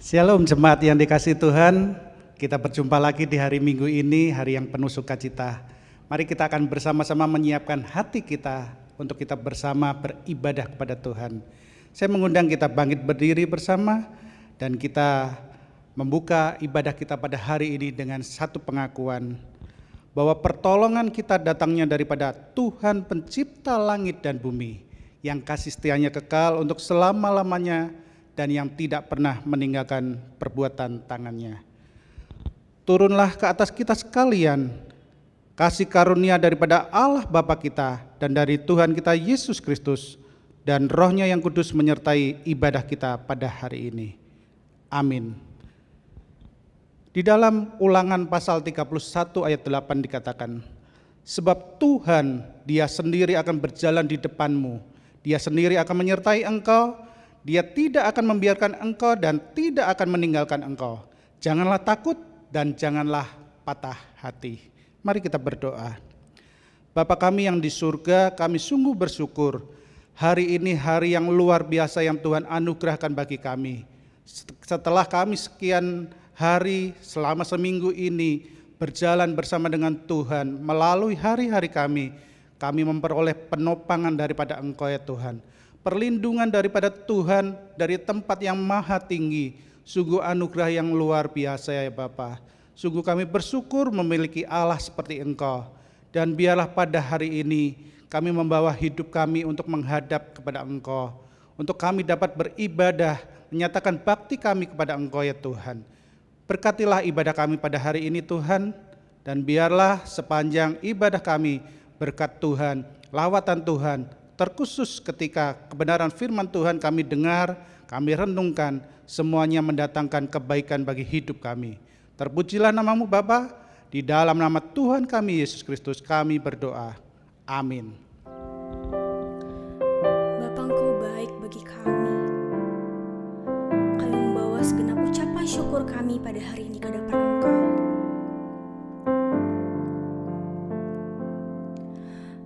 Shalom jemaat yang dikasihi Tuhan, kita berjumpa lagi di hari Minggu ini, hari yang penuh sukacita. Mari kita akan bersama-sama menyiapkan hati kita untuk kita bersama beribadah kepada Tuhan. Saya mengundang kita bangkit berdiri bersama dan kita membuka ibadah kita pada hari ini dengan satu pengakuan bahwa pertolongan kita datangnya daripada Tuhan pencipta langit dan bumi, yang kasih setianya kekal untuk selama-lamanya dan yang tidak pernah meninggalkan perbuatan tangannya. Turunlah ke atas kita sekalian kasih karunia daripada Allah Bapa kita dan dari Tuhan kita Yesus Kristus, dan Roh-Nya yang kudus menyertai ibadah kita pada hari ini. Amin. Di dalam Ulangan pasal 31 ayat 8 dikatakan, sebab Tuhan Dia sendiri akan berjalan di depanmu, Dia sendiri akan menyertai engkau, Dia tidak akan membiarkan engkau dan tidak akan meninggalkan engkau. Janganlah takut dan janganlah patah hati. Mari kita berdoa. Bapa kami yang di surga, kami sungguh bersyukur hari ini hari yang luar biasa yang Tuhan anugerahkan bagi kami. Setelah kami sekian hari selama seminggu ini berjalan bersama dengan Tuhan, melalui hari-hari kami memperoleh penopangan daripada Engkau ya Tuhan. Perlindungan daripada Tuhan dari tempat yang maha tinggi, sungguh anugerah yang luar biasa ya Bapa. Sungguh kami bersyukur memiliki Allah seperti Engkau, dan biarlah pada hari ini kami membawa hidup kami untuk menghadap kepada Engkau, untuk kami dapat beribadah, menyatakan bakti kami kepada Engkau ya Tuhan. Berkatilah ibadah kami pada hari ini Tuhan, dan biarlah sepanjang ibadah kami berkat Tuhan, lawatan Tuhan, terkhusus ketika kebenaran firman Tuhan kami dengar, kami renungkan, semuanya mendatangkan kebaikan bagi hidup kami. Terpujilah namamu Bapa, di dalam nama Tuhan kami Yesus Kristus kami berdoa. Amin. Bapa Engkau baik bagi kami. Kami membawa segenap ucapan syukur kami pada hari ini ke depan Engkau.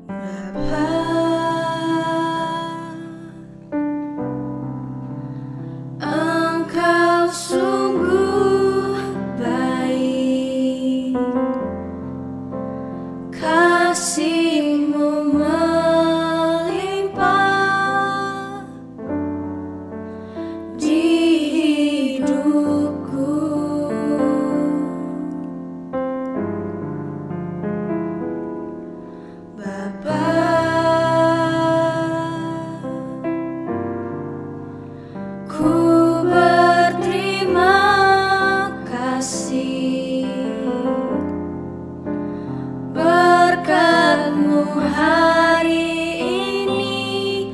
Bapa, Engkau sungguh baik, kasih-Mu melimpah di hidupku. Bapa, ku berterima kasih berkat-Mu hari ini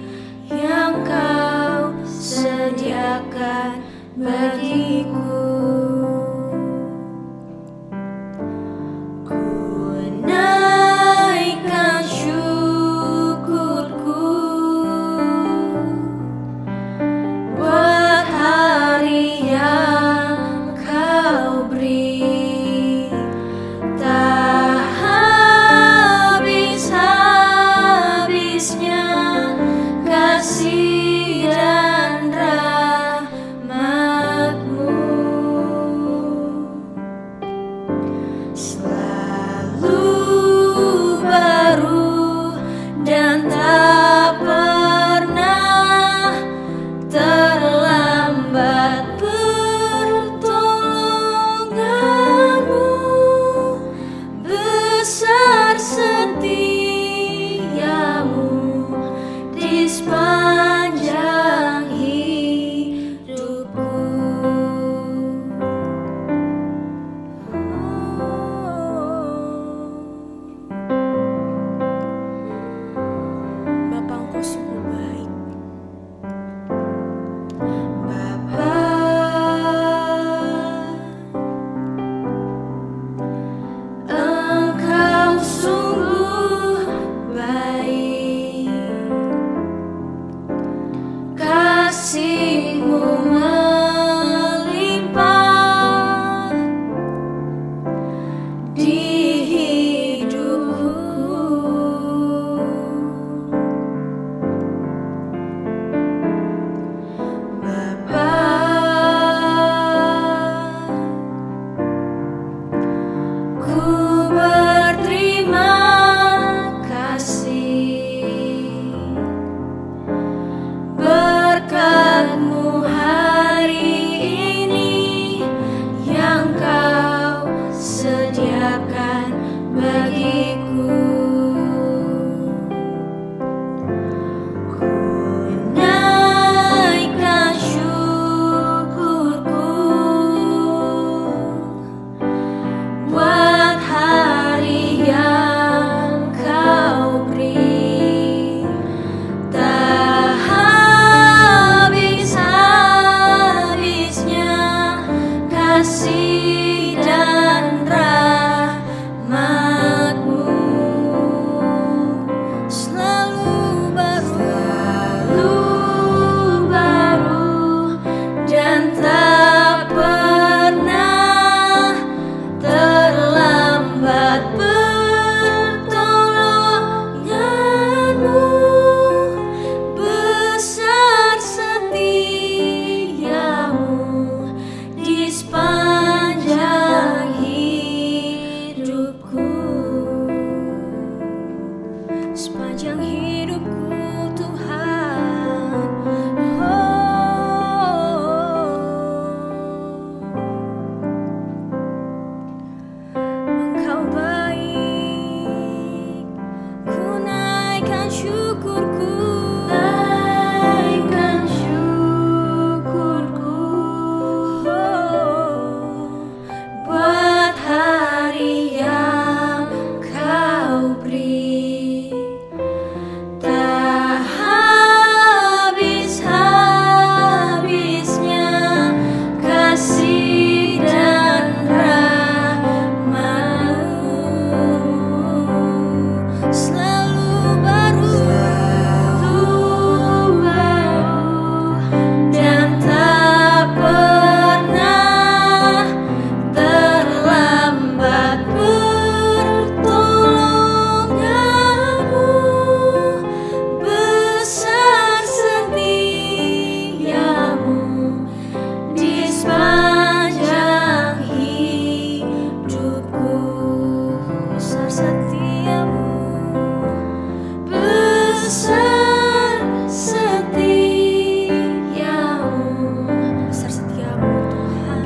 yang Kau sediakan bagiku. Ku naikkan syukurku buat hari yang Kau beri, tak habis-habisnya kasih dan rahmat-Mu. kasih dan rahmat-Mu selalu baru dan tak pernah terlambat. Pertolongan-Mu besar, setia-Mu di sepanjang hidupku. Sepanjang hidupku Tuhan, Engkau baik, ku naikkan syukurku, buat hari yang Kau beri. Tak habis-habisnya kasih dan rahmat-Mu selalu baru dan tak pernah terlambat. Pertolongan-Mu besar, setia-Mu di sepanjang hidupku. Besar setia-Mu, besar setia-Mu, besar setia-Mu Tuhan,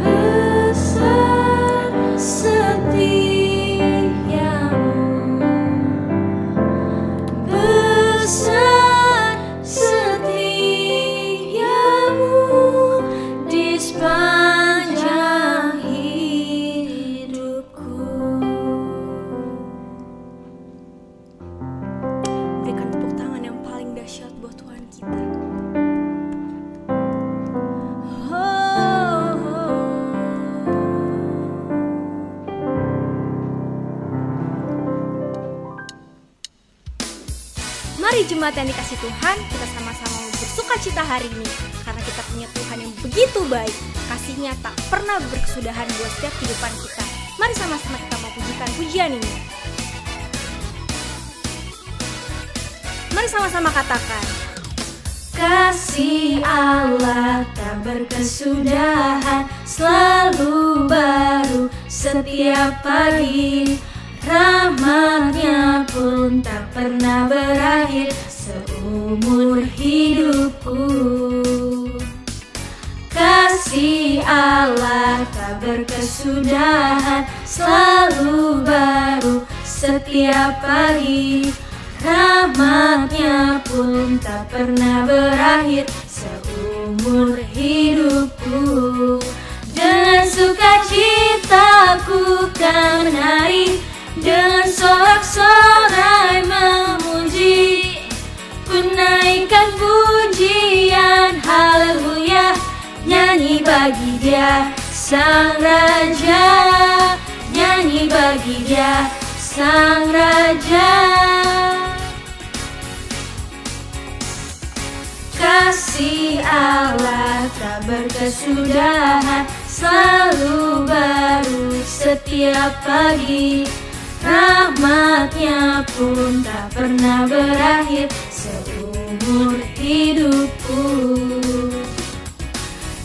besar setia-Mu, besar setia-Mu di sepanjang hidupku. Berikan tepuk tangan yang paling dahsyat buat Tuhan kita. Mari jemaat yang dikasih Tuhan, kita sama-sama bersuka cita hari ini karena kita punya Tuhan yang begitu baik. Kasih-Nya tak pernah berkesudahan buat setiap kehidupan kita. Mari sama-sama kita memujikan pujian ini. Mari sama-sama katakan, kasih Allah tak berkesudahan, selalu baru setiap pagi. Rahmat-Nya pun tak pernah berakhir seumur hidupku. Kasih Allah tak berkesudahan, selalu baru setiap pagi. Rahmat-Nya pun tak pernah berakhir seumur hidupku. Dengan sukacitaku kan menari, dengan sorak-sorai memuji, ku naikkan pujian haleluya, nyanyi bagi Dia Sang Raja, nyanyi bagi Dia Sang Raja. Kasih Allah tak berkesudahan, selalu baru setiap pagi. Rahmat-Nya pun tak pernah berakhir seumur hidupku.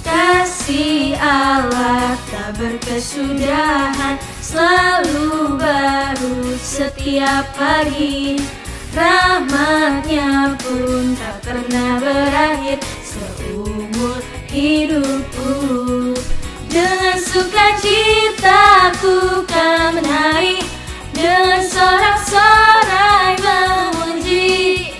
Kasih Allah tak berkesudahan, selalu baru setiap pagi. Rahmat-Nya pun tak pernah berakhir seumur hidupku. Dengan sukacitaku kan menari, dengan sorak-sorai memuji,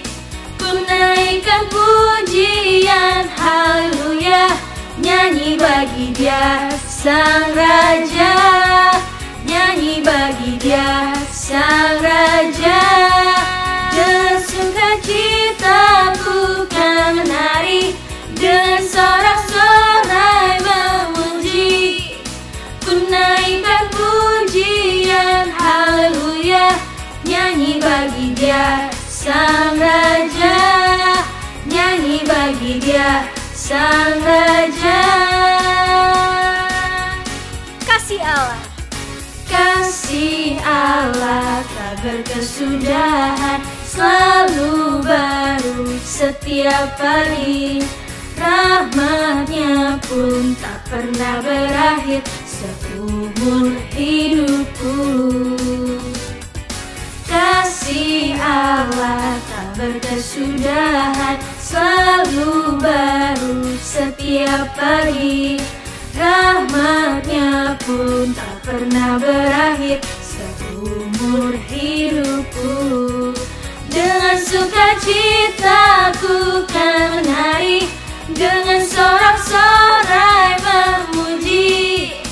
ku naikkan pujian haleluya, nyanyi bagi Dia Sang Raja, nyanyi bagi Dia Sang Raja. Dengan sukacitaku kan menari, dengan sorak-sorai memuji, Kasih Allah tak berkesudahan, selalu baru setiap pagi. Rahmatnya pun tak pernah berakhir seumur hidupku. Kasih Allah tak berkesudahan, selalu baru setiap pagi. Rahmatnya pun tak pernah berakhir seumur hidupku. Dengan sukacita ku kan menari, dengan sorak-sorai memuji.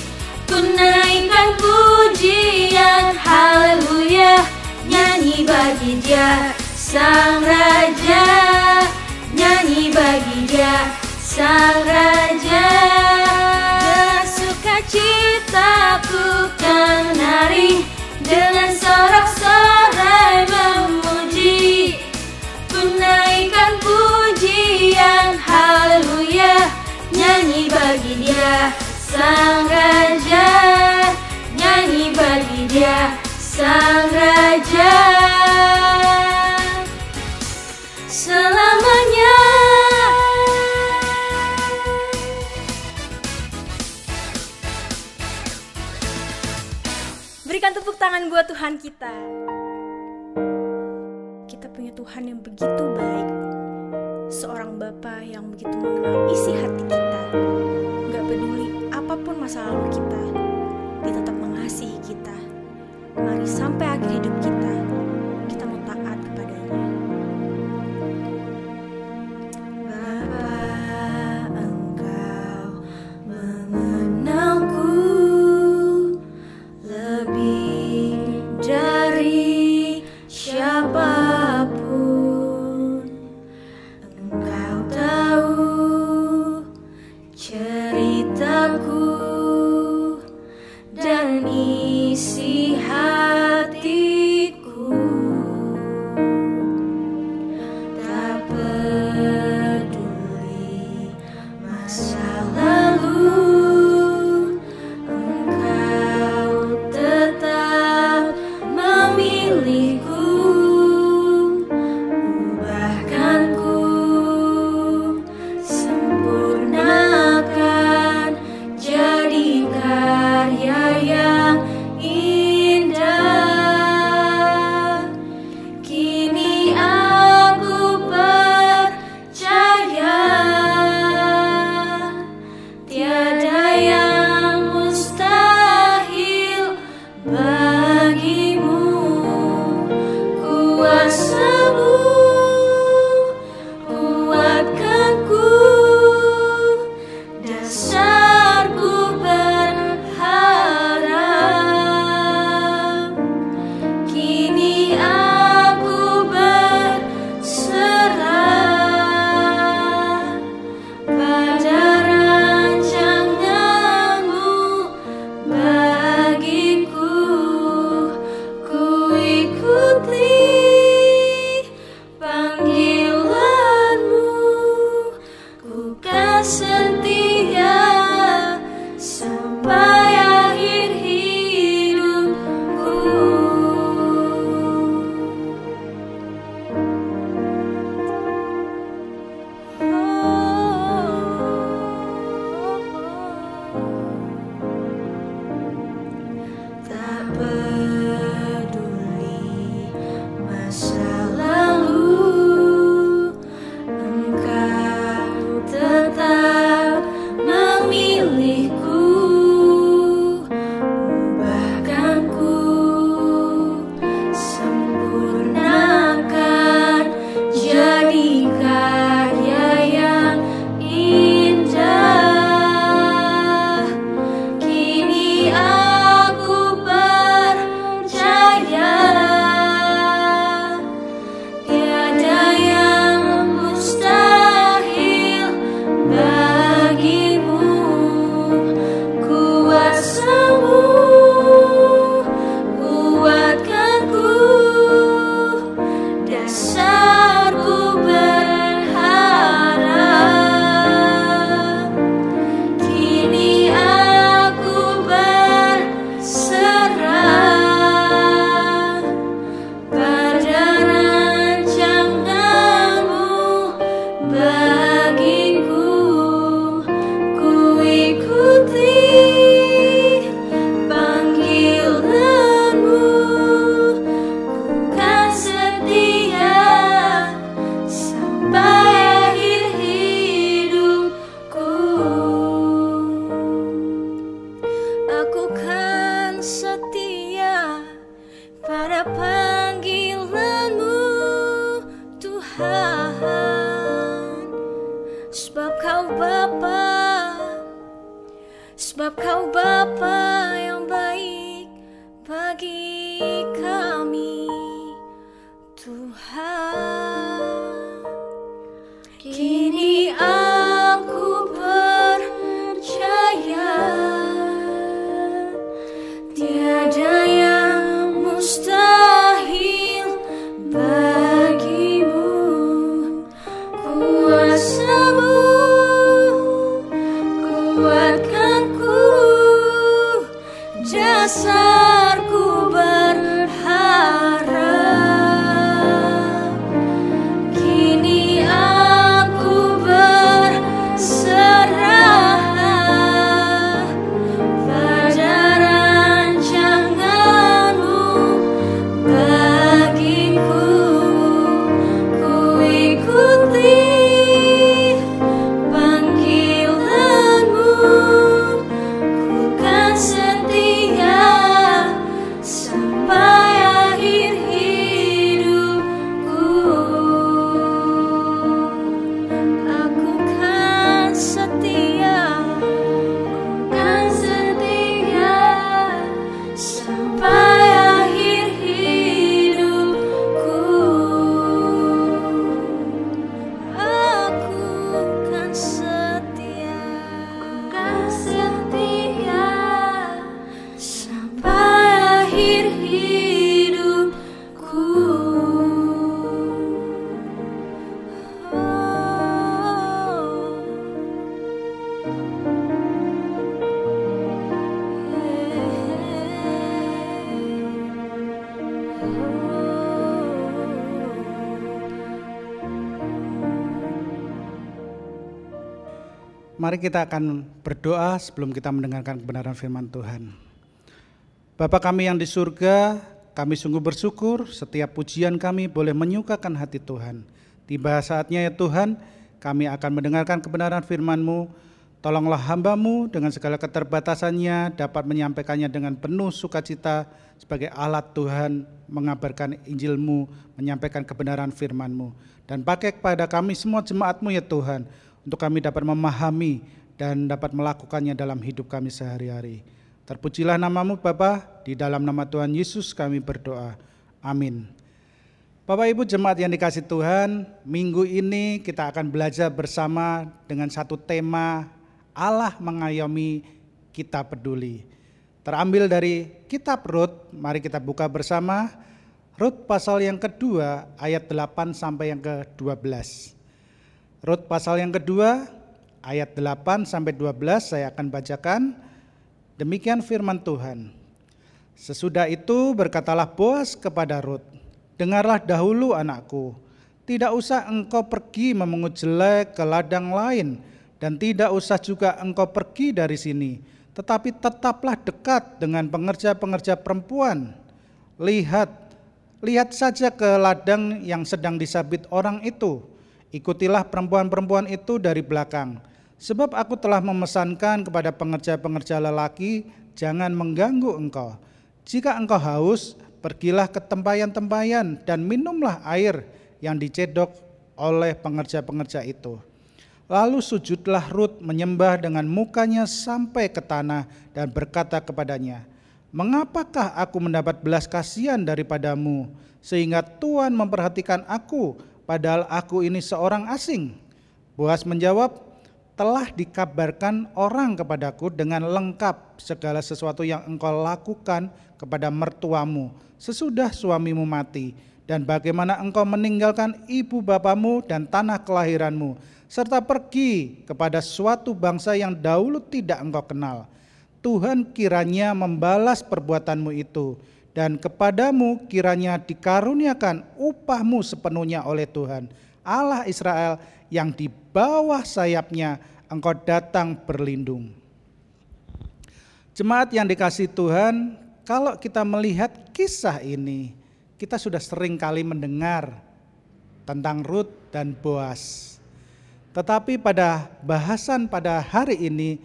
Ku naikkan pujian, haleluya, nyanyi bagi Dia Sang Raja, nyanyi bagi Dia Sang Raja. Dengan sukacita ku kan menari, dengan sorak-sorai memuji. Ku naikkan pujian, haleluya, nyanyi bagi Dia Sang Raja, nyanyi bagi Dia Sang Raja. Selamanya. Berikan tepuk tangan buat Tuhan kita. Kita punya Tuhan yang begitu baik, seorang Bapa yang begitu mengenal isi hati kita. Gak peduli apapun masa lalu kita, Dia tetap mengasihi kita. Mari sampai akhir hidup kita mau taat kepadanya. Bapa, Engkau mengenalku lebih dari siapapun. Engkau tahu ceritaku dan isi hatiku. Tak peduli masa lalu, Engkau tetap memilihku. Ubahkanku, sempurnakan, jadi karya yang indah. sebab Kau Bapa yang baik bagi kami, Tuhan. Kini aku percaya tiada yang mustahil bagimu. Kuasa-Mu kuatkanku, dasarku berharap. Kini aku berserah pada rancangan-Mu bagiku. Ku ikuti panggilan-Mu, ku kan setia sampai akhir hidupku. Aku kan setia, ku kan setia sampai akhir hidupku. Aku kan setia, ku kan setia sampai akhir hidupku. Mari kita akan berdoa sebelum kita mendengarkan kebenaran firman Tuhan. Bapa kami yang di surga, kami sungguh bersyukur setiap pujian kami boleh menyukakan hati Tuhan. Tiba saatnya ya Tuhan, kami akan mendengarkan kebenaran firman-Mu. Tolonglah hamba-Mu dengan segala keterbatasannya dapat menyampaikannya dengan penuh sukacita sebagai alat Tuhan mengabarkan Injil-Mu, menyampaikan kebenaran firman-Mu. Dan pakai kepada kami semua jemaat-Mu ya Tuhan, untuk kami dapat memahami dan dapat melakukannya dalam hidup kami sehari-hari. Terpujilah nama-Mu Bapa, di dalam nama Tuhan Yesus kami berdoa. Amin. Bapak Ibu jemaat yang dikasihi Tuhan, minggu ini kita akan belajar bersama dengan satu tema Allah mengayomi kita peduli. Terambil dari kitab Rut, mari kita buka bersama Rut pasal yang kedua ayat 8 sampai yang ke-12. Rut pasal yang kedua ayat 8 sampai 12 saya akan bacakan. Demikian firman Tuhan. Sesudah itu berkatalah Boas kepada Rut, dengarlah dahulu anakku, tidak usah engkau pergi memungut jelek ke ladang lain, dan tidak usah juga engkau pergi dari sini, tetapi tetaplah dekat dengan pengerja-pengerja perempuan. Lihat saja ke ladang yang sedang disabit orang itu. Ikutilah perempuan-perempuan itu dari belakang. Sebab aku telah memesankan kepada pengerja-pengerja lelaki, jangan mengganggu engkau. Jika engkau haus, pergilah ke tempayan-tempayan dan minumlah air yang dicedok oleh pengerja-pengerja itu. Lalu sujudlah Rut menyembah dengan mukanya sampai ke tanah dan berkata kepadanya, mengapakah aku mendapat belas kasihan daripadamu, sehingga Tuhan memperhatikan aku, padahal aku ini seorang asing? Boas menjawab, telah dikabarkan orang kepadaku dengan lengkap segala sesuatu yang engkau lakukan kepada mertuamu sesudah suamimu mati, dan bagaimana engkau meninggalkan ibu bapamu dan tanah kelahiranmu, serta pergi kepada suatu bangsa yang dahulu tidak engkau kenal. Tuhan kiranya membalas perbuatanmu itu, dan kepadamu kiranya dikaruniakan upahmu sepenuhnya oleh Tuhan Allah Israel, yang di bawah sayapnya engkau datang berlindung. Jemaat yang dikasihi Tuhan, kalau kita melihat kisah ini, kita sudah sering kali mendengar tentang Rut dan Boas. Tetapi pada bahasan pada hari ini,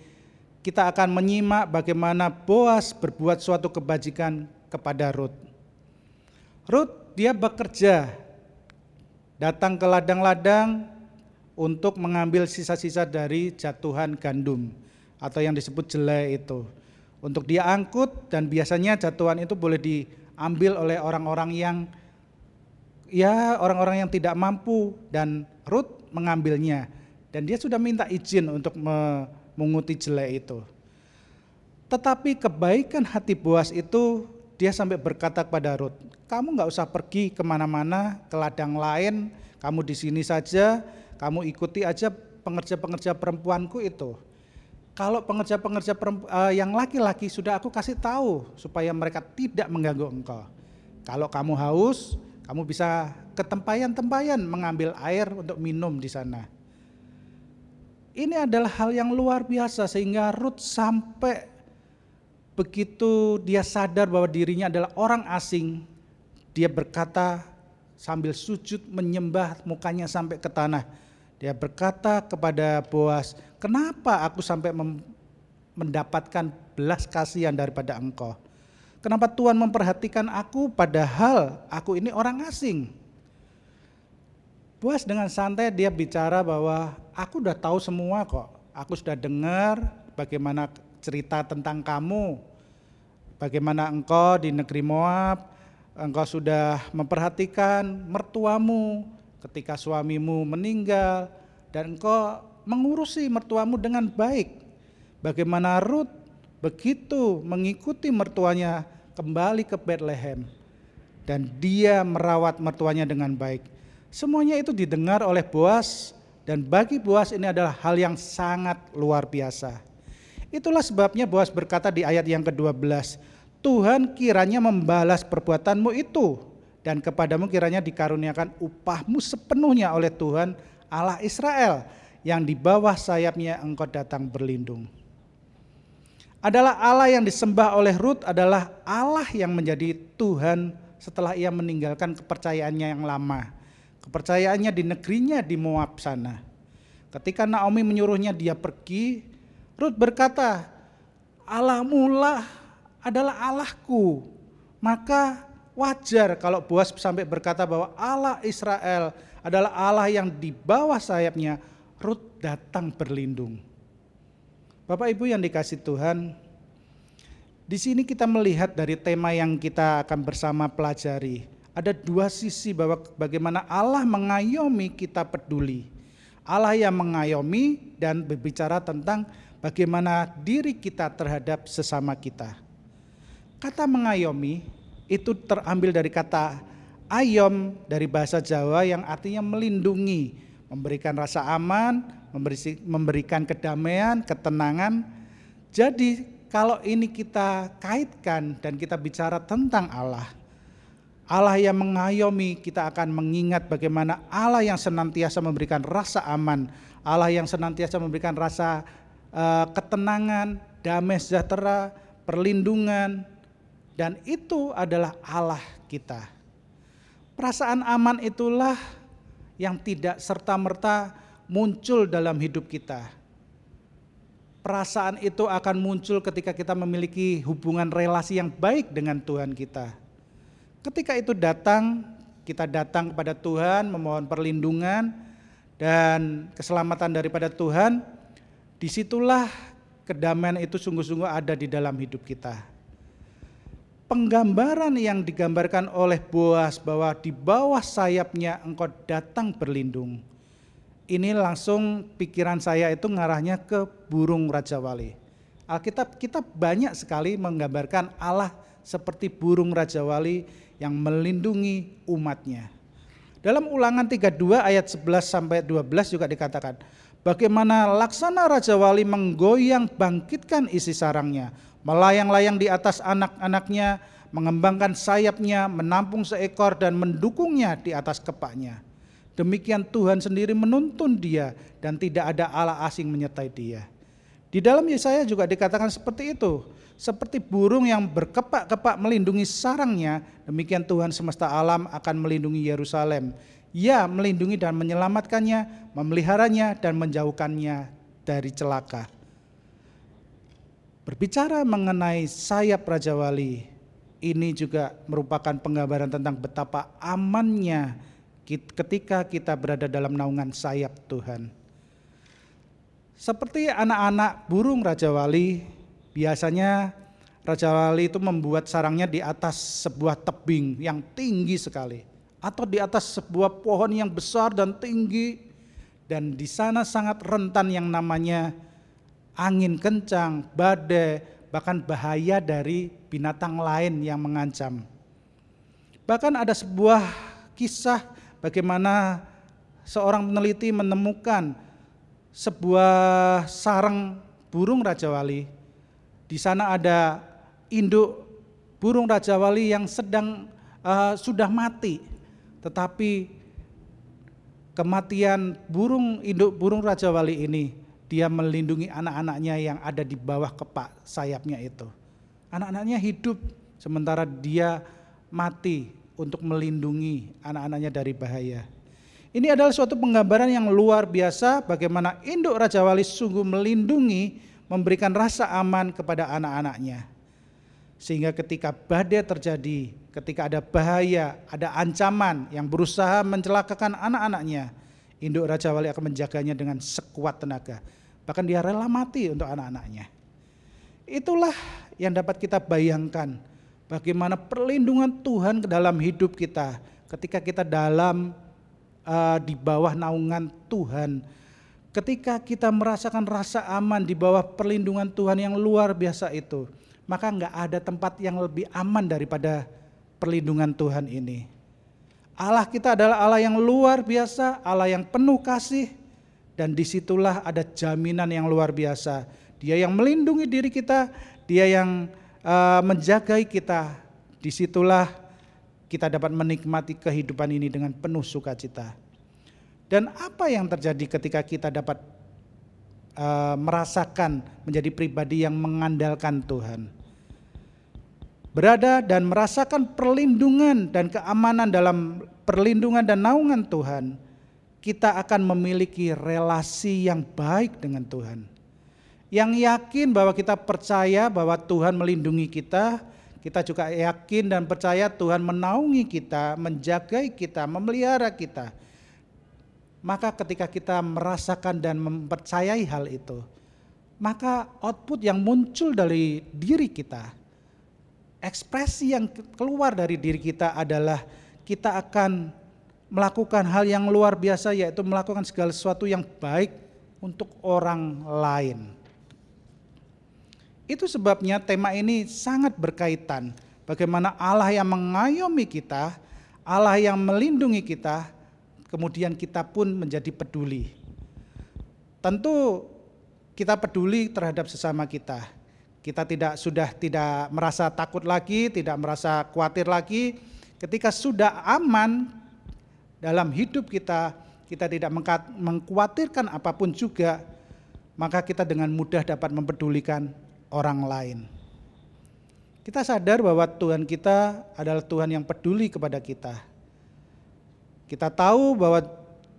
kita akan menyimak bagaimana Boas berbuat suatu kebajikan kepada Rut. Rut dia bekerja, datang ke ladang-ladang untuk mengambil sisa-sisa dari jatuhan gandum. atau yang disebut jelai itu. Untuk dia angkut, dan biasanya jatuhan itu boleh diambil oleh orang-orang yang tidak mampu, dan Rut mengambilnya. Dan dia sudah minta izin untuk memunguti jelai itu. Tetapi kebaikan hati Boas itu, dia sampai berkata kepada Rut, kamu gak usah pergi kemana-mana ke ladang lain, kamu di sini saja, kamu ikuti aja pengerja-pengerja perempuanku itu. Kalau pengerja-pengerja yang laki-laki sudah aku kasih tahu supaya mereka tidak mengganggu engkau. Kalau kamu haus, kamu bisa ke tempayan-tempayan mengambil air untuk minum di sana. Ini adalah hal yang luar biasa sehingga Rut sampai begitu dia sadar bahwa dirinya adalah orang asing, dia berkata sambil sujud menyembah mukanya sampai ke tanah. Dia berkata kepada Boas, kenapa aku sampai mendapatkan belas kasihan daripada engkau? Kenapa Tuhan memperhatikan aku padahal aku ini orang asing? Boas dengan santai dia bicara bahwa aku udah tahu semua kok. Aku sudah dengar bagaimana cerita tentang kamu. Bagaimana engkau di negeri Moab, engkau sudah memperhatikan mertuamu ketika suamimu meninggal, dan engkau mengurusi mertuamu dengan baik. Bagaimana Rut begitu mengikuti mertuanya kembali ke Bethlehem, dan dia merawat mertuanya dengan baik. Semuanya itu didengar oleh Boas, dan bagi Boas ini adalah hal yang sangat luar biasa. Itulah sebabnya Boas berkata di ayat yang ke-12, Tuhan kiranya membalas perbuatanmu itu, dan kepadamu kiranya dikaruniakan upahmu sepenuhnya oleh Tuhan Allah Israel, yang di bawah sayapnya engkau datang berlindung. Adalah Allah yang disembah oleh Rut adalah Allah yang menjadi Tuhan setelah ia meninggalkan kepercayaannya yang lama. Kepercayaannya di negerinya di Moab sana. Ketika Naomi menyuruhnya dia pergi, Rut berkata, Allahmu lah adalah Allahku. Maka wajar kalau Boas sampai berkata bahwa Allah Israel adalah Allah yang di bawah sayapnya Rut datang berlindung. Bapak Ibu yang dikasihi Tuhan, di sini kita melihat dari tema yang kita akan bersama pelajari, ada dua sisi bahwa bagaimana Allah mengayomi kita peduli. Allah yang mengayomi dan berbicara tentang bagaimana diri kita terhadap sesama kita. Kata mengayomi itu terambil dari kata ayom dari bahasa Jawa yang artinya melindungi, memberikan rasa aman, memberikan kedamaian, ketenangan. Jadi kalau ini kita kaitkan dan kita bicara tentang Allah, Allah yang mengayomi, kita akan mengingat bagaimana Allah yang senantiasa memberikan rasa aman, Allah yang senantiasa memberikan rasa ketenangan, damai sejahtera, perlindungan, dan itu adalah Allah kita. Perasaan aman itulah yang tidak serta-merta muncul dalam hidup kita. Perasaan itu akan muncul ketika kita memiliki hubungan relasi yang baik dengan Tuhan kita. Ketika itu datang, kita datang kepada Tuhan memohon perlindungan dan keselamatan daripada Tuhan, disitulah kedamaian itu sungguh-sungguh ada di dalam hidup kita. Penggambaran yang digambarkan oleh Boas bahwa di bawah sayapnya engkau datang berlindung, ini langsung pikiran saya itu ngarahnya ke burung Raja Wali. Alkitab kita banyak sekali menggambarkan Allah seperti burung Raja Wali yang melindungi umatnya. Dalam Ulangan 32 ayat 11-12 juga dikatakan, bagaimana laksana Raja Wali menggoyang bangkitkan isi sarangnya, melayang-layang di atas anak-anaknya, mengembangkan sayapnya, menampung seekor dan mendukungnya di atas kepaknya. Demikian Tuhan sendiri menuntun dia dan tidak ada Allah asing menyertai dia. Di dalam Yesaya juga dikatakan seperti itu. Seperti burung yang berkepak-kepak melindungi sarangnya, demikian Tuhan semesta alam akan melindungi Yerusalem. Ia melindungi dan menyelamatkannya, memeliharanya dan menjauhkannya dari celaka. Berbicara mengenai sayap Raja Wali, ini juga merupakan penggambaran tentang betapa amannya ketika kita berada dalam naungan sayap Tuhan. Seperti anak-anak burung Raja Wali, biasanya Raja Wali itu membuat sarangnya di atas sebuah tebing yang tinggi sekali, atau di atas sebuah pohon yang besar dan tinggi, dan di sana sangat rentan yang namanya angin kencang, badai, bahkan bahaya dari binatang lain yang mengancam. Bahkan ada sebuah kisah bagaimana seorang peneliti menemukan sebuah sarang burung Raja Wali. Di sana ada induk burung Raja Wali yang sudah mati, tetapi kematian induk burung Raja Wali ini, dia melindungi anak-anaknya yang ada di bawah kepak sayapnya itu. Anak-anaknya hidup sementara dia mati untuk melindungi anak-anaknya dari bahaya. Ini adalah suatu penggambaran yang luar biasa bagaimana induk Raja Wali sungguh melindungi, memberikan rasa aman kepada anak-anaknya. Sehingga ketika badai terjadi, ketika ada bahaya, ada ancaman yang berusaha mencelakakan anak-anaknya, induk Raja Wali akan menjaganya dengan sekuat tenaga. Bahkan dia rela mati untuk anak-anaknya. Itulah yang dapat kita bayangkan, bagaimana perlindungan Tuhan ke dalam hidup kita ketika kita di bawah naungan Tuhan. Ketika kita merasakan rasa aman di bawah perlindungan Tuhan yang luar biasa itu, maka enggak ada tempat yang lebih aman daripada perlindungan Tuhan ini. Allah kita adalah Allah yang luar biasa, Allah yang penuh kasih, dan disitulah ada jaminan yang luar biasa. Dia yang melindungi diri kita, dia yang menjagai kita. Disitulah kita dapat menikmati kehidupan ini dengan penuh sukacita. Dan apa yang terjadi ketika kita dapat merasakan menjadi pribadi yang mengandalkan Tuhan? Berada dan merasakan perlindungan dan keamanan dalam perlindungan dan naungan Tuhan, kita akan memiliki relasi yang baik dengan Tuhan. Yang yakin bahwa kita percaya bahwa Tuhan melindungi kita, kita juga yakin dan percaya Tuhan menaungi kita, menjagai kita, memelihara kita. Maka ketika kita merasakan dan mempercayai hal itu, maka output yang muncul dari diri kita, ekspresi yang keluar dari diri kita adalah kita akan melakukan hal yang luar biasa, yaitu melakukan segala sesuatu yang baik untuk orang lain. Itu sebabnya tema ini sangat berkaitan. Bagaimana Allah yang mengayomi kita, Allah yang melindungi kita, kemudian kita pun menjadi peduli. Tentu kita peduli terhadap sesama kita. Kita sudah tidak merasa takut lagi, tidak merasa khawatir lagi. Ketika sudah aman dalam hidup kita, kita tidak mengkhawatirkan apapun juga, maka kita dengan mudah dapat mempedulikan orang lain. Kita sadar bahwa Tuhan kita adalah Tuhan yang peduli kepada kita. Kita tahu bahwa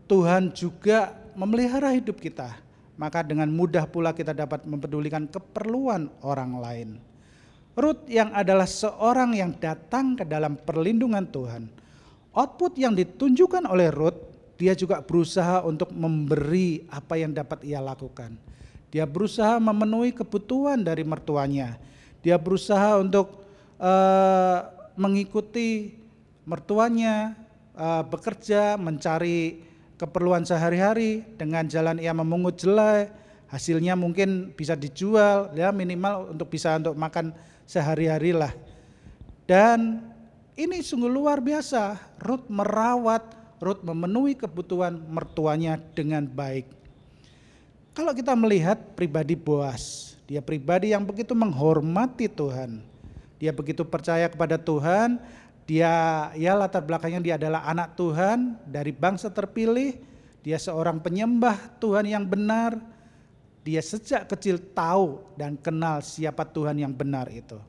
Tuhan juga memelihara hidup kita, maka dengan mudah pula kita dapat mempedulikan keperluan orang lain. Rut yang adalah seorang yang datang ke dalam perlindungan Tuhan, output yang ditunjukkan oleh Rut, dia juga berusaha untuk memberi apa yang dapat ia lakukan. Dia berusaha memenuhi kebutuhan dari mertuanya. Dia berusaha untuk mengikuti mertuanya, bekerja, mencari keperluan sehari-hari dengan jalan ia memungut jelai, hasilnya mungkin bisa dijual, ya minimal untuk makan sehari-hari lah. Dan ini sungguh luar biasa, Rut merawat, Rut memenuhi kebutuhan mertuanya dengan baik. Kalau kita melihat pribadi Boas, dia pribadi yang begitu menghormati Tuhan, dia begitu percaya kepada Tuhan. Dia latar belakangnya dia adalah anak Tuhan dari bangsa terpilih. Dia seorang penyembah Tuhan yang benar. Dia sejak kecil tahu dan kenal siapa Tuhan yang benar itu.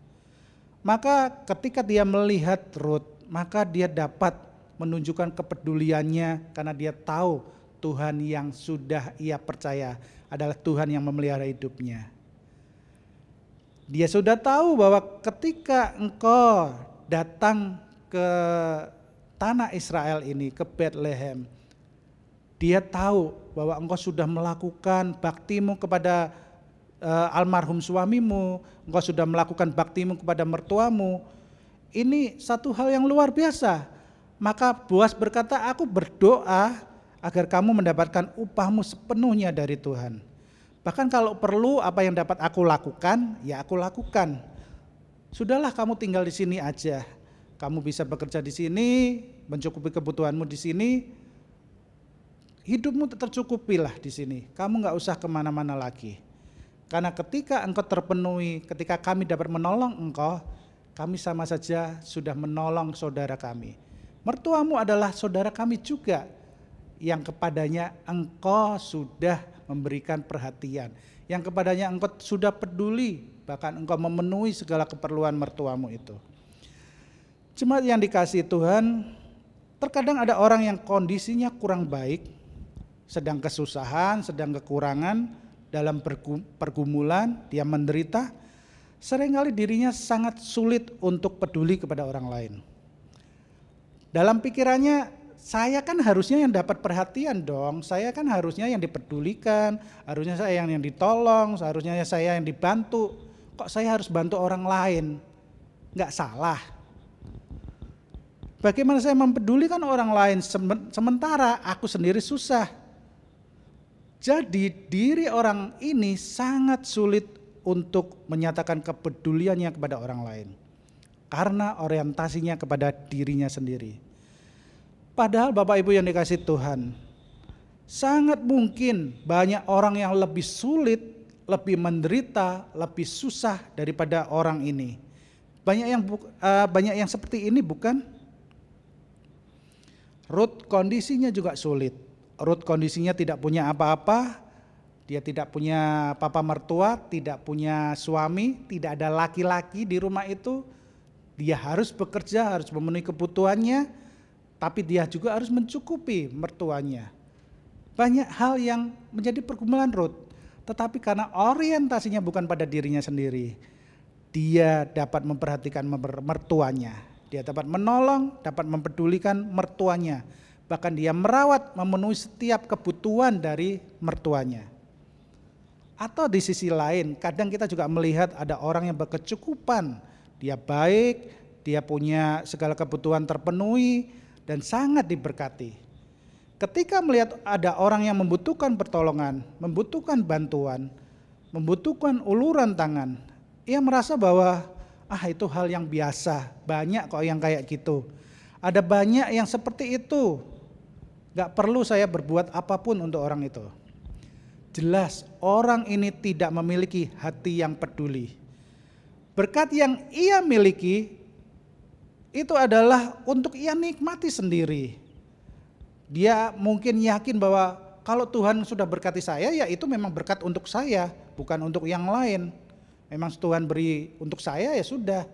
Maka ketika dia melihat Rut, maka dia dapat menunjukkan kepeduliannya karena dia tahu Tuhan yang sudah ia percaya adalah Tuhan yang memelihara hidupnya. Dia sudah tahu bahwa ketika engkau datang ke tanah Israel ini, ke Bethlehem, Dia tahu bahwa engkau sudah melakukan baktimu kepada almarhum suamimu, engkau sudah melakukan baktimu kepada mertuamu. Ini satu hal yang luar biasa. Maka Boas berkata, aku berdoa agar kamu mendapatkan upahmu sepenuhnya dari Tuhan. Bahkan kalau perlu apa yang dapat aku lakukan, ya aku lakukan. Sudahlah kamu tinggal di sini aja. Kamu bisa bekerja di sini, mencukupi kebutuhanmu di sini. Hidupmu tercukupilah di sini. Kamu nggak usah kemana-mana lagi. Karena ketika engkau terpenuhi, ketika kami dapat menolong engkau, kami sama saja sudah menolong saudara kami. Mertuamu adalah saudara kami juga, yang kepadanya engkau sudah memberikan perhatian, yang kepadanya engkau sudah peduli, bahkan engkau memenuhi segala keperluan mertuamu itu. Jemaat yang dikasihi Tuhan, terkadang ada orang yang kondisinya kurang baik, sedang kesusahan, sedang kekurangan, dalam pergumulan, dia menderita, seringkali dirinya sangat sulit untuk peduli kepada orang lain. Dalam pikirannya, saya kan harusnya yang dapat perhatian dong, saya kan harusnya yang dipedulikan, harusnya saya yang ditolong, seharusnya saya yang dibantu, kok saya harus bantu orang lain? Enggak salah. Bagaimana saya mempedulikan orang lain sementara aku sendiri susah? Jadi diri orang ini sangat sulit untuk menyatakan kepeduliannya kepada orang lain. Karena orientasinya kepada dirinya sendiri. Padahal Bapak Ibu yang dikasihi Tuhan, sangat mungkin banyak orang yang lebih sulit, lebih menderita, lebih susah daripada orang ini. Banyak yang seperti ini bukan? Ruth kondisinya juga sulit. Ruth kondisinya tidak punya apa-apa, dia tidak punya papa mertua, tidak punya suami, tidak ada laki-laki di rumah itu. Dia harus bekerja, harus memenuhi kebutuhannya, tapi dia juga harus mencukupi mertuanya. Banyak hal yang menjadi pergumulan Ruth, tetapi karena orientasinya bukan pada dirinya sendiri, dia dapat memperhatikan mertuanya, dia dapat menolong, dapat mempedulikan mertuanya, bahkan dia merawat, memenuhi setiap kebutuhan dari mertuanya. Atau di sisi lain, kadang kita juga melihat ada orang yang berkecukupan, dia baik, dia punya segala kebutuhan terpenuhi dan sangat diberkati. Ketika melihat ada orang yang membutuhkan pertolongan, membutuhkan bantuan, membutuhkan uluran tangan, ia merasa bahwa itu hal yang biasa, banyak kok yang kayak gitu. Ada banyak yang seperti itu, gak perlu saya berbuat apapun untuk orang itu. Jelas orang ini tidak memiliki hati yang peduli. Berkat yang ia miliki itu adalah untuk ia nikmati sendiri. Dia mungkin yakin bahwa kalau Tuhan sudah berkati saya, ya itu memang berkat untuk saya, bukan untuk yang lain. Memang Tuhan beri untuk saya, ya sudah.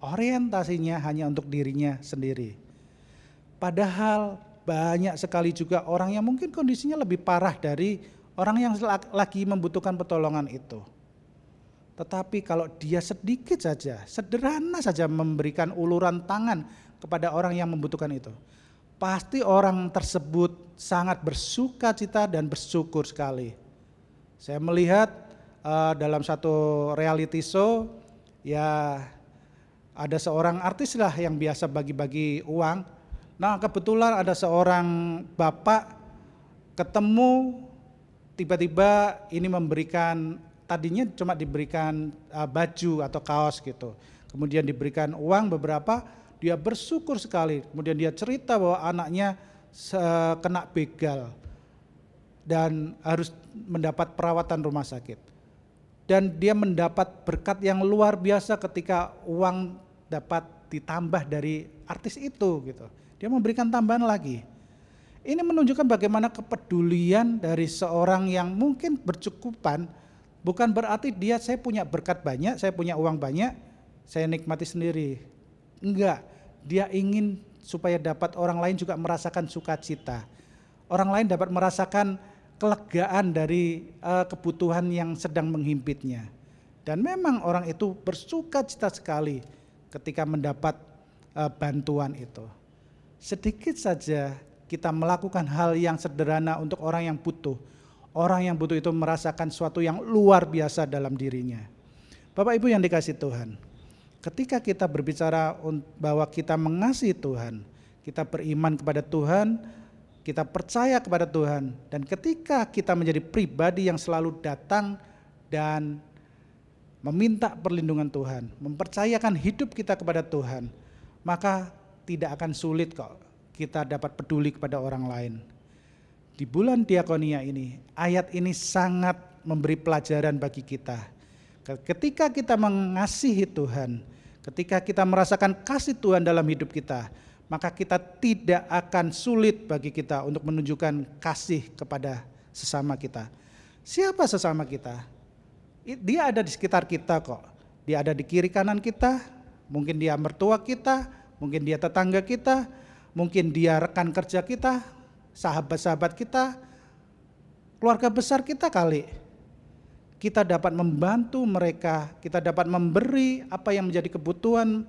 Orientasinya hanya untuk dirinya sendiri. Padahal banyak sekali juga orang yang mungkin kondisinya lebih parah dari orang yang lagi membutuhkan pertolongan itu. Tetapi kalau dia sedikit saja, sederhana saja memberikan uluran tangan kepada orang yang membutuhkan itu, pasti orang tersebut sangat bersuka cita dan bersyukur sekali. Saya melihat dalam satu reality show, ya ada seorang artis lah yang biasa bagi-bagi uang. Nah kebetulan ada seorang bapak ketemu, tiba-tiba ini memberikan, tadinya cuma diberikan baju atau kaos gitu. Kemudian diberikan uang beberapa, dia bersyukur sekali. Kemudian dia cerita bahwa anaknya kena begal dan harus mendapat perawatan rumah sakit. Dan dia mendapat berkat yang luar biasa ketika uang dapat ditambah dari artis itu gitu. Dia memberikan tambahan lagi. Ini menunjukkan bagaimana kepedulian dari seorang yang mungkin bercukupan. Bukan berarti saya punya berkat banyak, saya punya uang banyak, saya nikmati sendiri. Enggak, dia ingin supaya dapat orang lain juga merasakan sukacita. Orang lain dapat merasakan kelegaan dari kebutuhan yang sedang menghimpitnya. Dan memang orang itu bersukacita sekali ketika mendapat bantuan itu. Sedikit saja kita melakukan hal yang sederhana untuk orang yang butuh. Orang yang butuh itu merasakan sesuatu yang luar biasa dalam dirinya. Bapak Ibu yang dikasihi Tuhan, ketika kita berbicara bahwa kita mengasihi Tuhan, kita beriman kepada Tuhan, kita percaya kepada Tuhan, dan ketika kita menjadi pribadi yang selalu datang dan meminta perlindungan Tuhan, mempercayakan hidup kita kepada Tuhan, maka tidak akan sulit kok kita dapat peduli kepada orang lain. Di bulan diakonia ini, ayat ini sangat memberi pelajaran bagi kita. Ketika kita mengasihi Tuhan, ketika kita merasakan kasih Tuhan dalam hidup kita, maka kita tidak akan sulit bagi kita untuk menunjukkan kasih kepada sesama kita. Siapa sesama kita? Dia ada di sekitar kita kok. Dia ada di kiri kanan kita, mungkin dia mertua kita, mungkin dia tetangga kita, mungkin dia rekan kerja kita, sahabat-sahabat kita, keluarga besar kita kali. Kita dapat membantu mereka, kita dapat memberi apa yang menjadi kebutuhan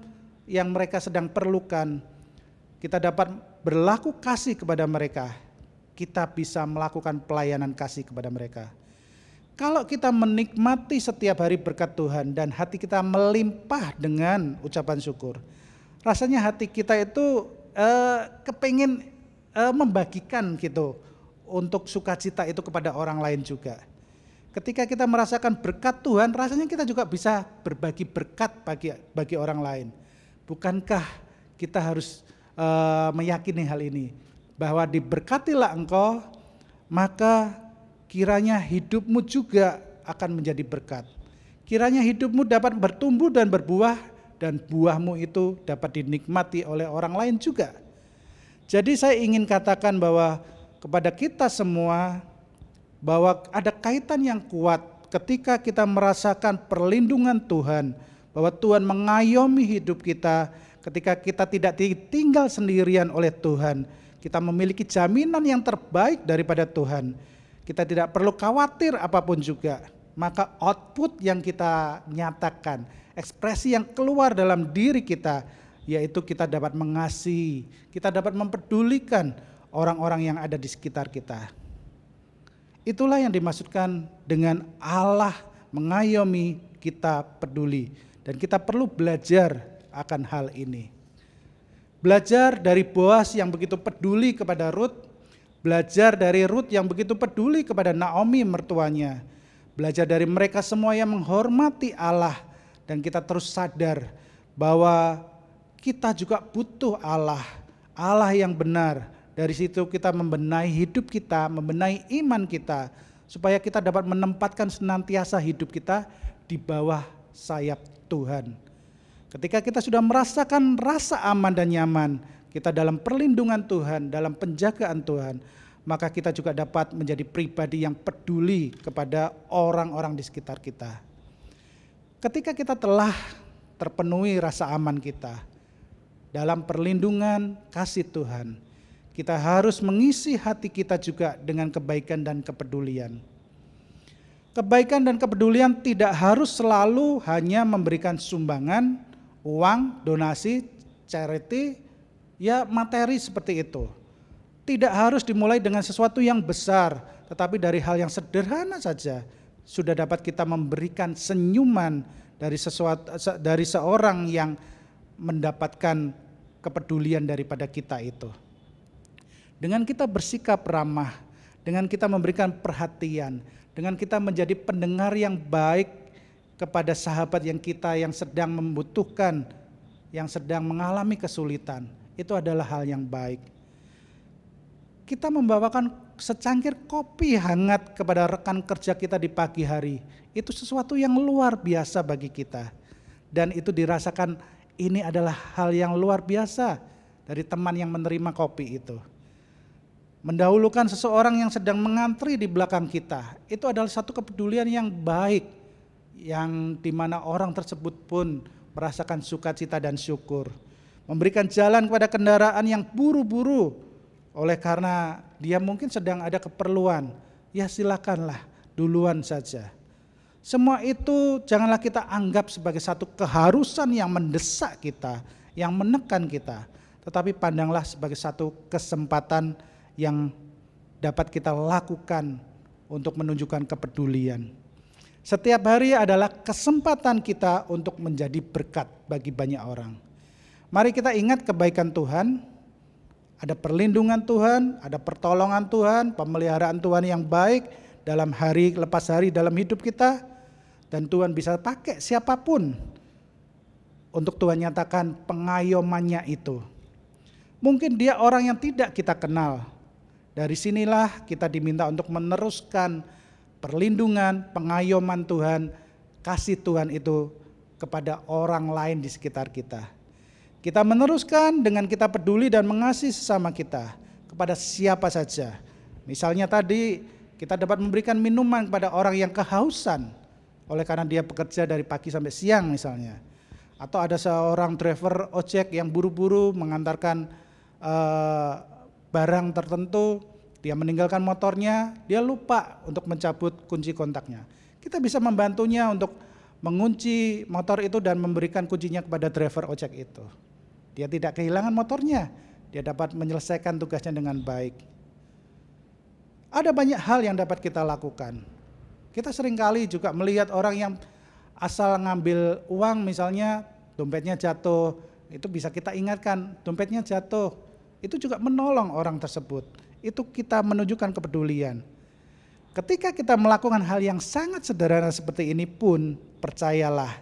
yang mereka sedang perlukan. Kita dapat berlaku kasih kepada mereka. Kita bisa melakukan pelayanan kasih kepada mereka. Kalau kita menikmati setiap hari berkat Tuhan dan hati kita melimpah dengan ucapan syukur, rasanya hati kita itu kepingin membagikan gitu untuk sukacita itu kepada orang lain juga. Ketika kita merasakan berkat Tuhan, rasanya kita juga bisa berbagi berkat bagi orang lain. Bukankah kita harus meyakini hal ini, bahwa diberkatilah engkau, maka kiranya hidupmu juga akan menjadi berkat. Kiranya hidupmu dapat bertumbuh dan berbuah, dan buahmu itu dapat dinikmati oleh orang lain juga. Jadi saya ingin katakan bahwa kepada kita semua, bahwa ada kaitan yang kuat ketika kita merasakan perlindungan Tuhan, bahwa Tuhan mengayomi hidup kita. Ketika kita tidak ditinggal sendirian oleh Tuhan, kita memiliki jaminan yang terbaik daripada Tuhan. Kita tidak perlu khawatir apapun juga. Maka output yang kita nyatakan, ekspresi yang keluar dalam diri kita, yaitu kita dapat mengasihi, kita dapat mempedulikan orang-orang yang ada di sekitar kita. Itulah yang dimaksudkan dengan Allah mengayomi kita peduli. Dan kita perlu belajar akan hal ini. Belajar dari Boas yang begitu peduli kepada Rut, belajar dari Rut yang begitu peduli kepada Naomi mertuanya, belajar dari mereka semua yang menghormati Allah, dan kita terus sadar bahwa kita juga butuh Allah, Allah yang benar. Dari situ kita membenahi hidup kita, membenahi iman kita, supaya kita dapat menempatkan senantiasa hidup kita di bawah sayap Tuhan. Ketika kita sudah merasakan rasa aman dan nyaman, kita dalam perlindungan Tuhan, dalam penjagaan Tuhan, maka kita juga dapat menjadi pribadi yang peduli kepada orang-orang di sekitar kita. Ketika kita telah terpenuhi rasa aman kita dalam perlindungan kasih Tuhan, kita harus mengisi hati kita juga dengan kebaikan dan kepedulian. Kebaikan dan kepedulian tidak harus selalu hanya memberikan sumbangan, uang, donasi, charity, ya materi seperti itu. Tidak harus dimulai dengan sesuatu yang besar, tetapi dari hal yang sederhana saja sudah dapat kita memberikan senyuman dari seorang yang mendapatkan kepedulian daripada kita itu. Dengan kita bersikap ramah, dengan kita memberikan perhatian, dengan kita menjadi pendengar yang baik kepada sahabat yang sedang membutuhkan, yang sedang mengalami kesulitan, itu adalah hal yang baik. Kita membawakan secangkir kopi hangat kepada rekan kerja kita di pagi hari, itu sesuatu yang luar biasa bagi kita. Dan itu dirasakan ini adalah hal yang luar biasa dari teman yang menerima kopi itu. Mendahulukan seseorang yang sedang mengantri di belakang kita, itu adalah satu kepedulian yang baik, yang dimana orang tersebut pun merasakan sukacita dan syukur. Memberikan jalan kepada kendaraan yang buru-buru oleh karena dia mungkin sedang ada keperluan, ya silakanlah duluan saja. Semua itu janganlah kita anggap sebagai satu keharusan yang mendesak kita, yang menekan kita. tetapi pandanglah sebagai satu kesempatan yang dapat kita lakukan untuk menunjukkan kepedulian. Setiap hari adalah kesempatan kita untuk menjadi berkat bagi banyak orang. Mari kita ingat kebaikan Tuhan, ada perlindungan Tuhan, ada pertolongan Tuhan, pemeliharaan Tuhan yang baik dalam hari lepas hari dalam hidup kita. Dan Tuhan bisa pakai siapapun untuk Tuhan nyatakan pengayomannya itu. Mungkin dia orang yang tidak kita kenal. Dari sinilah kita diminta untuk meneruskan perlindungan, pengayoman Tuhan, kasih Tuhan itu kepada orang lain di sekitar kita. Kita meneruskan dengan kita peduli dan mengasihi sesama kita kepada siapa saja. Misalnya tadi kita dapat memberikan minuman kepada orang yang kehausan oleh karena dia bekerja dari pagi sampai siang misalnya. Atau ada seorang driver ojek yang buru-buru mengantarkan barang tertentu, dia meninggalkan motornya, dia lupa untuk mencabut kunci kontaknya. Kita bisa membantunya untuk mengunci motor itu dan memberikan kuncinya kepada driver ojek itu. Dia tidak kehilangan motornya, dia dapat menyelesaikan tugasnya dengan baik. Ada banyak hal yang dapat kita lakukan. Kita seringkali juga melihat orang yang asal ngambil uang misalnya dompetnya jatuh, itu bisa kita ingatkan dompetnya jatuh, itu juga menolong orang tersebut. Itu kita menunjukkan kepedulian. Ketika kita melakukan hal yang sangat sederhana seperti ini pun, percayalah,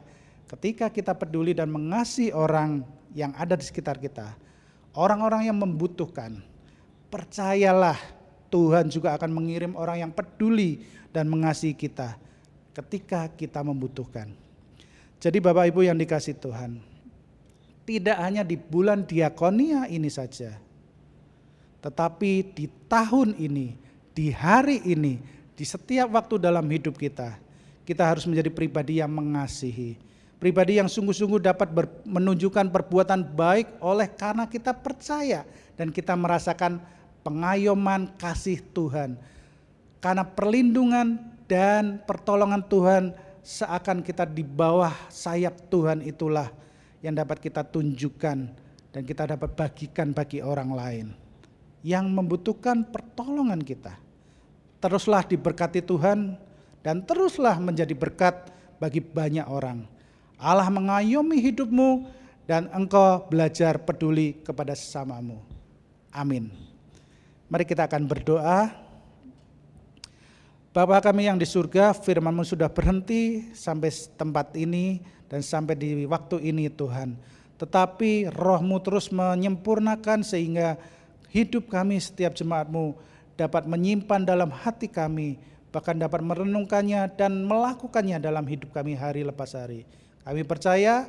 ketika kita peduli dan mengasihi orang yang ada di sekitar kita, orang-orang yang membutuhkan, percayalah Tuhan juga akan mengirim orang yang peduli dan mengasihi kita ketika kita membutuhkan. Jadi Bapak Ibu yang dikasihi Tuhan, tidak hanya di bulan diakonia ini saja, tetapi di tahun ini, di hari ini, di setiap waktu dalam hidup kita, kita harus menjadi pribadi yang mengasihi. Pribadi yang sungguh-sungguh dapat menunjukkan perbuatan baik oleh karena kita percaya dan kita merasakan pengayoman kasih Tuhan. Karena perlindungan dan pertolongan Tuhan seakan kita di bawah sayap Tuhan itulah yang dapat kita tunjukkan dan kita dapat bagikan bagi orang lain yang membutuhkan pertolongan kita. Teruslah diberkati Tuhan dan teruslah menjadi berkat bagi banyak orang. Allah mengayomi hidupmu dan engkau belajar peduli kepada sesamamu. Amin. Mari kita akan berdoa. Bapa kami yang di surga, firman-Mu sudah berhenti sampai tempat ini dan sampai di waktu ini Tuhan. Tetapi Roh-Mu terus menyempurnakan sehingga hidup kami setiap jemaat-Mu dapat menyimpan dalam hati kami, bahkan dapat merenungkannya dan melakukannya dalam hidup kami hari lepas hari. Kami percaya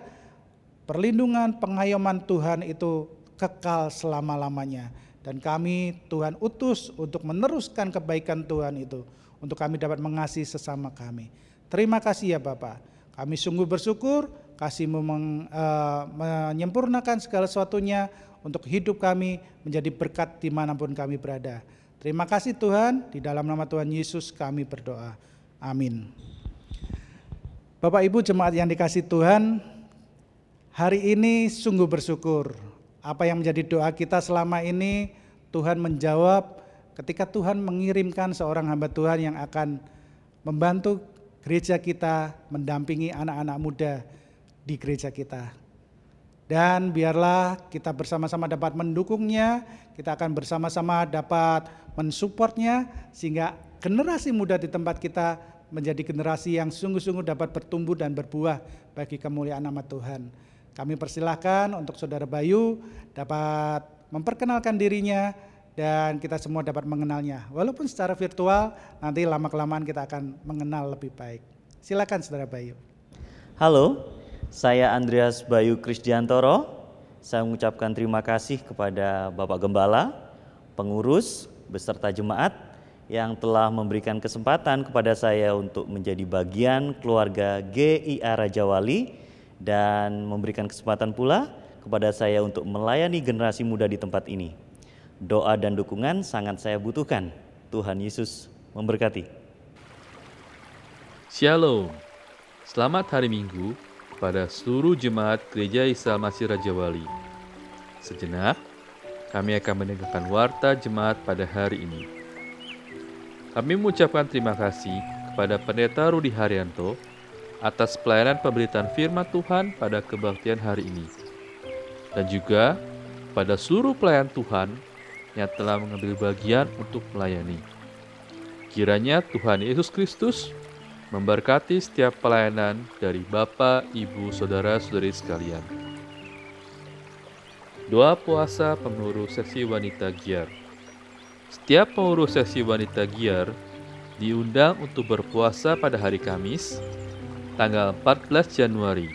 perlindungan, pengayoman Tuhan itu kekal selama-lamanya. Dan kami Tuhan utus untuk meneruskan kebaikan Tuhan itu, untuk kami dapat mengasihi sesama kami. Terima kasih ya Bapa. Kami sungguh bersyukur, kasih-Mu menyempurnakan segala sesuatunya untuk hidup kami menjadi berkat dimanapun kami berada. Terima kasih Tuhan, di dalam nama Tuhan Yesus kami berdoa. Amin. Bapak Ibu jemaat yang dikasihi Tuhan, hari ini sungguh bersyukur. Apa yang menjadi doa kita selama ini, Tuhan menjawab ketika Tuhan mengirimkan seorang hamba Tuhan yang akan membantu gereja kita, mendampingi anak-anak muda di gereja kita. Dan biarlah kita bersama-sama dapat mendukungnya, kita akan bersama-sama dapat mensupportnya, sehingga generasi muda di tempat kita menjadi generasi yang sungguh-sungguh dapat bertumbuh dan berbuah bagi kemuliaan nama Tuhan. Kami persilahkan untuk Saudara Bayu dapat memperkenalkan dirinya dan kita semua dapat mengenalnya. Walaupun secara virtual, nanti lama-kelamaan kita akan mengenal lebih baik. Silakan Saudara Bayu. Halo, saya Andreas Bayu Krisdiantoro. Saya mengucapkan terima kasih kepada Bapak Gembala, pengurus, beserta jemaat yang telah memberikan kesempatan kepada saya untuk menjadi bagian keluarga GIA Raja Wali dan memberikan kesempatan pula kepada saya untuk melayani generasi muda di tempat ini. Doa dan dukungan sangat saya butuhkan. Tuhan Yesus memberkati. Shalom, selamat hari Minggu kepada seluruh jemaat Gereja Isa Masih Raja Wali. Sejenak, kami akan mendengarkan warta jemaat pada hari ini. Kami mengucapkan terima kasih kepada Pendeta Rudi Haryanto atas pelayanan pemberitaan firman Tuhan pada kebaktian hari ini. Dan juga pada seluruh pelayan Tuhan yang telah mengambil bagian untuk melayani. Kiranya Tuhan Yesus Kristus memberkati setiap pelayanan dari Bapak, Ibu, Saudara-saudari sekalian. Doa puasa pengurus seksi wanita GIAR. Setiap pengurus seksi wanita GIAR diundang untuk berpuasa pada hari Kamis, tanggal 14 Januari.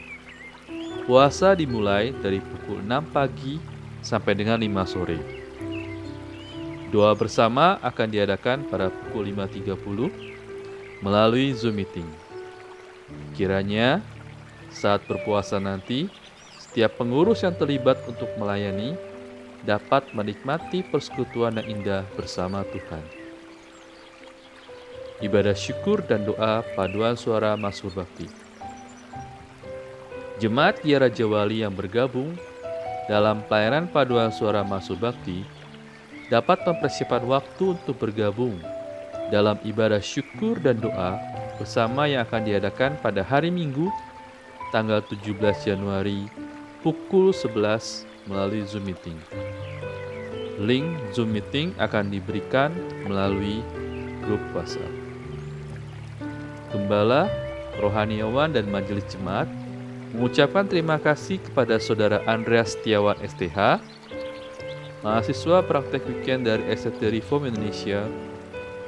Puasa dimulai dari pukul 6 pagi sampai dengan 5 sore. Doa bersama akan diadakan pada pukul 5.30 melalui Zoom meeting. Kiranya saat berpuasa nanti, setiap pengurus yang terlibat untuk melayani dapat menikmati persekutuan yang indah bersama Tuhan. Ibadah syukur dan doa paduan suara Mazmur Bakti. Jemaat GIAR Raja Wali yang bergabung dalam pelayanan paduan suara Mazmur Bakti dapat mempersiapkan waktu untuk bergabung dalam ibadah syukur dan doa bersama yang akan diadakan pada hari Minggu, tanggal 17 Januari, pukul 11 melalui Zoom Meeting. Link Zoom Meeting akan diberikan melalui grup WhatsApp. Gembala, rohaniawan, dan majelis jemaat mengucapkan terima kasih kepada Saudara Andreas Setiawan STH, mahasiswa praktek weekend dari STT Reform Indonesia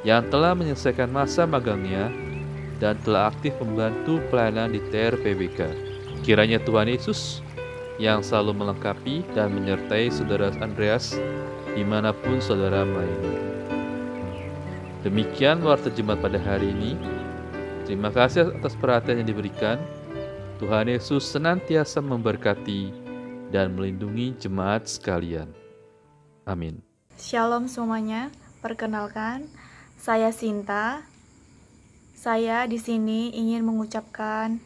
yang telah menyelesaikan masa magangnya dan telah aktif membantu pelayanan di TRPBK. Kiranya Tuhan Yesus yang selalu melengkapi dan menyertai Saudara Andreas dimanapun saudara melayani. Demikian warta jemaat pada hari ini. Terima kasih atas perhatian yang diberikan. Tuhan Yesus senantiasa memberkati dan melindungi jemaat sekalian. Amin. Shalom semuanya, perkenalkan, saya Sinta. Saya di sini ingin mengucapkan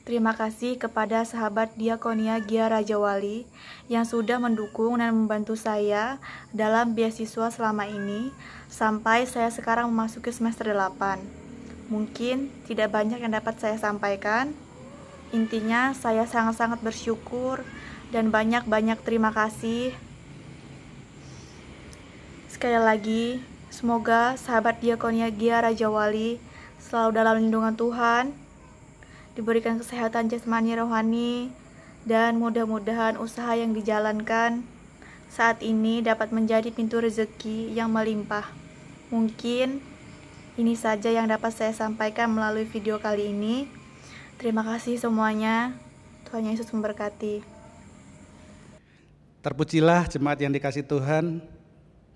terima kasih kepada sahabat Diakonia GIAR Raja Wali yang sudah mendukung dan membantu saya dalam beasiswa selama ini sampai saya sekarang memasuki semester 8. Mungkin tidak banyak yang dapat saya sampaikan. Intinya saya sangat-sangat bersyukur dan banyak-banyak terima kasih. Sekali lagi, semoga sahabat Diakonia GIAR Raja Wali selalu dalam lindungan Tuhan, diberikan kesehatan jasmani rohani, dan mudah-mudahan usaha yang dijalankan saat ini dapat menjadi pintu rezeki yang melimpah. Mungkin ini saja yang dapat saya sampaikan melalui video kali ini. Terima kasih semuanya. Tuhan Yesus memberkati. Terpujilah jemaat yang dikasihi Tuhan.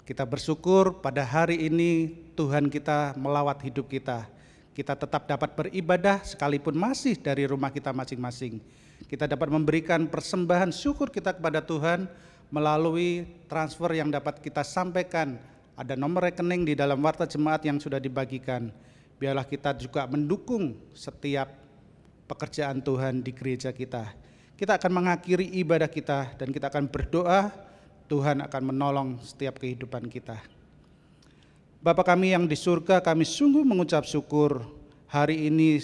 Kita bersyukur pada hari ini Tuhan kita melawat hidup kita. Kita tetap dapat beribadah sekalipun masih dari rumah kita masing-masing. Kita dapat memberikan persembahan syukur kita kepada Tuhan melalui transfer yang dapat kita sampaikan. Ada nomor rekening di dalam warta jemaat yang sudah dibagikan. Biarlah kita juga mendukung setiap pekerjaan Tuhan di gereja kita. Kita akan mengakhiri ibadah kita dan kita akan berdoa. Tuhan akan menolong setiap kehidupan kita. Bapa kami yang di surga, kami sungguh mengucap syukur hari ini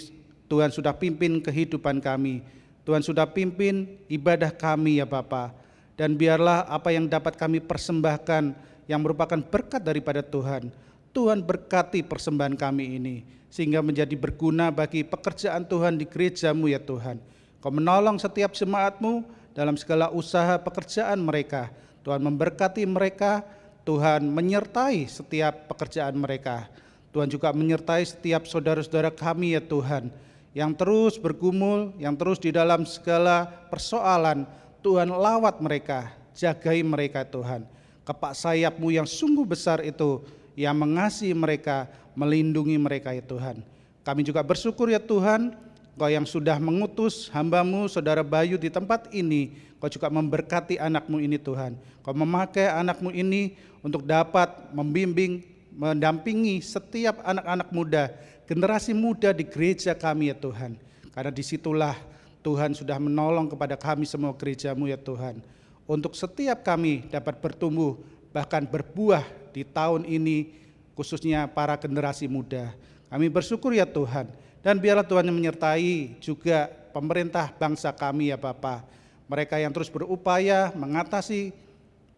Tuhan sudah pimpin kehidupan kami. Tuhan sudah pimpin ibadah kami ya Bapa. Dan biarlah apa yang dapat kami persembahkan yang merupakan berkat daripada Tuhan. Tuhan berkati persembahan kami ini sehingga menjadi berguna bagi pekerjaan Tuhan di gereja-Mu ya Tuhan. Kau menolong setiap jemaat-Mu dalam segala usaha pekerjaan mereka. Tuhan memberkati mereka, Tuhan menyertai setiap pekerjaan mereka. Tuhan juga menyertai setiap saudara-saudara kami ya Tuhan, yang terus bergumul, yang terus di dalam segala persoalan. Tuhan lawat mereka, jagai mereka Tuhan. Kepak sayap-Mu yang sungguh besar itu, yang mengasihi mereka, melindungi mereka ya Tuhan. Kami juga bersyukur ya Tuhan, Kau yang sudah mengutus hamba-Mu Saudara Bayu di tempat ini, Kau juga memberkati anak-Mu ini Tuhan. Kau memakai anak-Mu ini untuk dapat membimbing, mendampingi setiap anak-anak muda, generasi muda di gereja kami ya Tuhan. Karena disitulah Tuhan sudah menolong kepada kami semua gereja-Mu ya Tuhan. untuk setiap kami dapat bertumbuh bahkan berbuah di tahun ini, khususnya para generasi muda. Kami bersyukur ya Tuhan, dan biarlah Tuhan yang menyertai juga pemerintah bangsa kami ya Bapa. Mereka yang terus berupaya mengatasi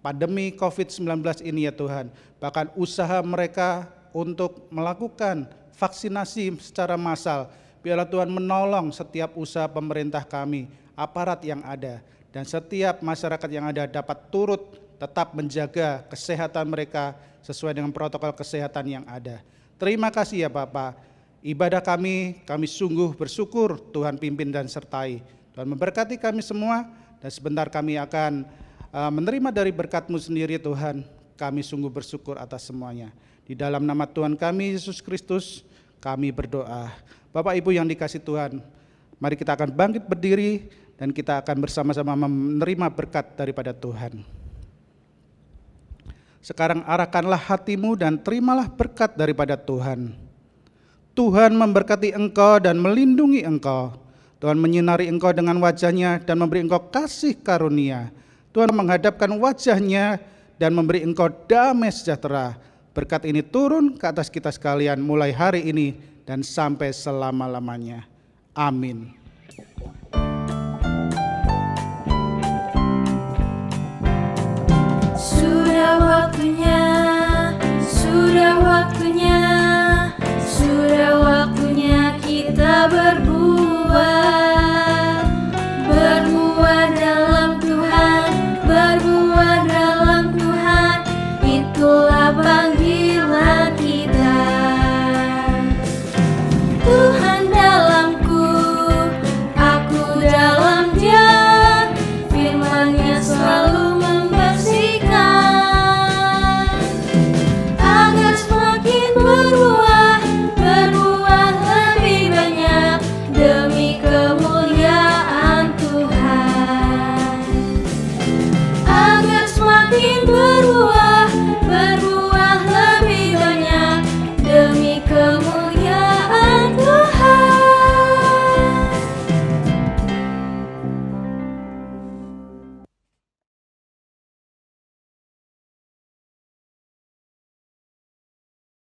pandemi COVID-19 ini ya Tuhan. Bahkan usaha mereka untuk melakukan vaksinasi secara massal. Biarlah Tuhan menolong setiap usaha pemerintah kami, aparat yang ada, dan setiap masyarakat yang ada dapat turut tetap menjaga kesehatan mereka sesuai dengan protokol kesehatan yang ada. Terima kasih ya Bapak. Ibadah kami sungguh bersyukur Tuhan pimpin dan sertai. Tuhan memberkati kami semua, dan sebentar kami akan menerima dari berkat-Mu sendiri Tuhan. Kami sungguh bersyukur atas semuanya. Di dalam nama Tuhan kami Yesus Kristus kami berdoa. Bapak Ibu yang dikasihi Tuhan, mari kita akan bangkit berdiri dan kita akan bersama-sama menerima berkat daripada Tuhan. Sekarang arahkanlah hatimu dan terimalah berkat daripada Tuhan. Tuhan memberkati engkau dan melindungi engkau. Tuhan menyinari engkau dengan wajah-Nya dan memberi engkau kasih karunia. Tuhan menghadapkan wajah-Nya dan memberi engkau damai sejahtera. Berkat ini turun ke atas kita sekalian mulai hari ini dan sampai selama-lamanya. Amin.